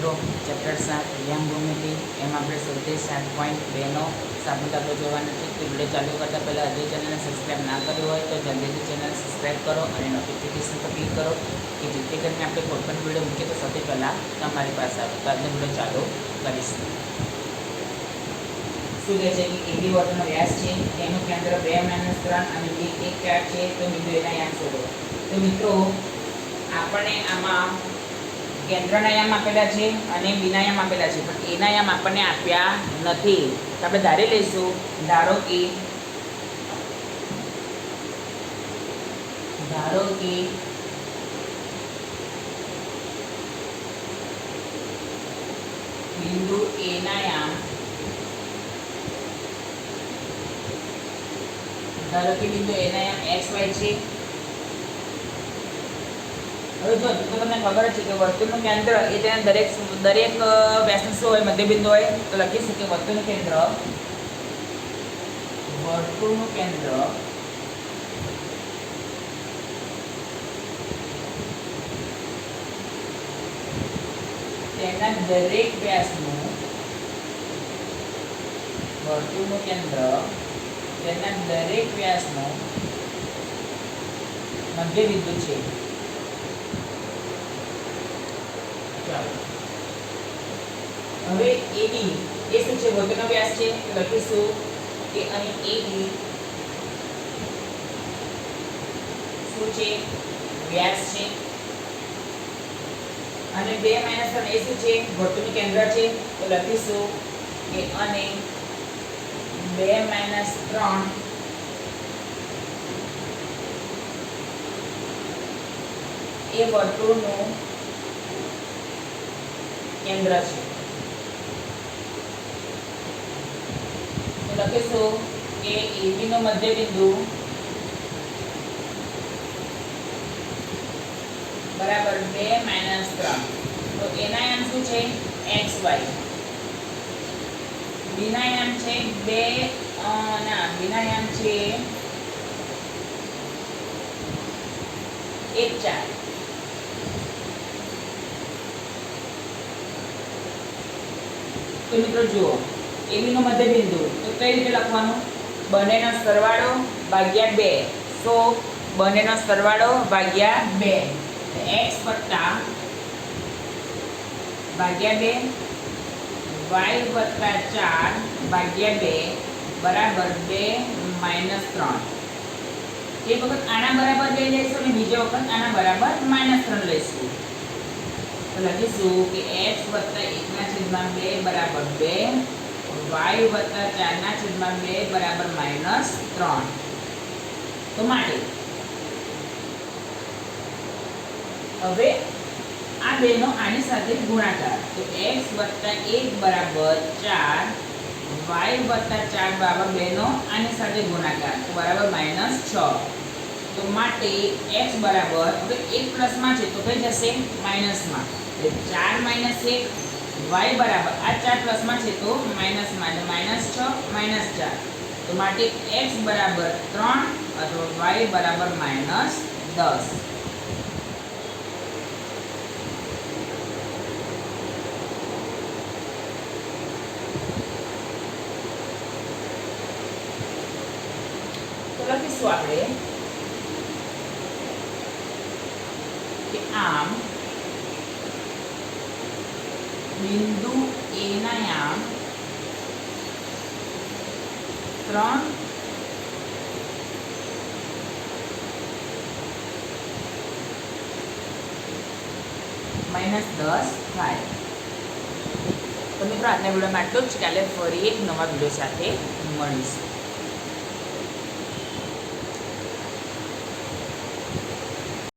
મિત્રો ચેપ્ટર 7 વ્યાયામ ભૂમિતિ એમાં આપણે સ્વાધ્યાય 7.2નો સાબુ દાખલો જોવાનો છે. તો વિડીયો ચાલુ કરતાં પહેલાં હજી ચેનલને સબસ્ક્રાઈબ ના કર્યું હોય તો જલ્દીથી ચેનલ સબસ્ક્રાઈબ કરો અને નોટિફિકેશન પર ક્લિક કરો કે જેથી કરીને આપણે કોઈ પણ વિડીયો મૂકીએ તો સૌથી પહેલાં તમારી પાસે આવે. તો આજનો વિડીયો ચાલુ કરીશું. શું કહે છે કે એબી વર્તુળનો વ્યાસ છે, તેનું કેન્દ્ર 2-3 અને બી 1-4 છે. તો મિત્રો એના યામ શોધો. તો મિત્રો આપણને આમાં કેન્દ્રના યામ આપેલા છે અને બીના યામ આપેલા છે, પણ એના યામ આપણને આપ્યા નથી. તો આપણે ધારી લઈશું, ધારો કે બિંદુ એ ના યામ, ધારો કે બિંદુ એ ના યામ xy છે. હવે જો તો તમને ખબર છે કે વર્તુળનું કેન્દ્ર એ તેના દરેક વ્યાસનું શું હોય, મધ્યબિંદુ હોય. તો લખીશું કે વર્તુળનું કેન્દ્ર તેના દરેક વ્યાસનું મધ્યબિંદુ છે. હવે AB એ શું છે, વર્તુળનો વ્યાસ છે. તો લખીશું કે અહીં AB શું છે, વ્યાસ છે. અને 2 - 3 એ શું છે, વર્તુળનું કેન્દ્ર છે. તો લખીશું કે અને 2 - 3 એ વર્તુળનું કેન્દ્ર છે. તો લખીશું કે AB નો મધ્યબિંદુ બરાબર 2 - 3. તો એના યામ શું છે, xy. બીના યામ છે બીના યામ છે 1-4. તો મિત્રો જુઓ, AB નો મધ્યબિંદુ તો કઈ રીતે લખવાનું, બંનેનો સરવાળો ભાગ્યા 2. સો બંનેનો સરવાળો ભાગ્યા 2. x વત્તા ભાગ્યા 2 y વત્તા 4 ભાગ્યા 2 બરાબર 2 - 3. એક વખત આના બરાબર 2 લઈશું અને બીજો વખત આના બરાબર -3 લઈશું. તો લખીશું કે x વત્તા 1/2 બરાબર 2, y વત્તા 4/2 બરાબર -3. તો માટે હવે આ બેનો આની સાથે ગુણાકાર. તો x વત્તા 1 બરાબર 4, y વત્તા 4 બરાબર 2 નો આની સાથે ગુણાકાર, તો બરાબર -6. તો માટે x બરાબર, હવે 1 પ્લસમાં છે તો કઈ જશે, માઇનસમાં. 4 - 1, y બરાબર આ 4 પ્લસમાં છે તો માઇનસમાં, એટલે -6 - 4. તો માટે x બરાબર 3 અથવા y બરાબર -10. તો લખીશું આપણે કે આમ બિંદુ A ના યામ 3 - 10 થાય. તો મિત્રો આજના વિડીયોમાં આટલું જ. કાલે ફરી એક નવા વિડીયો સાથે મળીશું.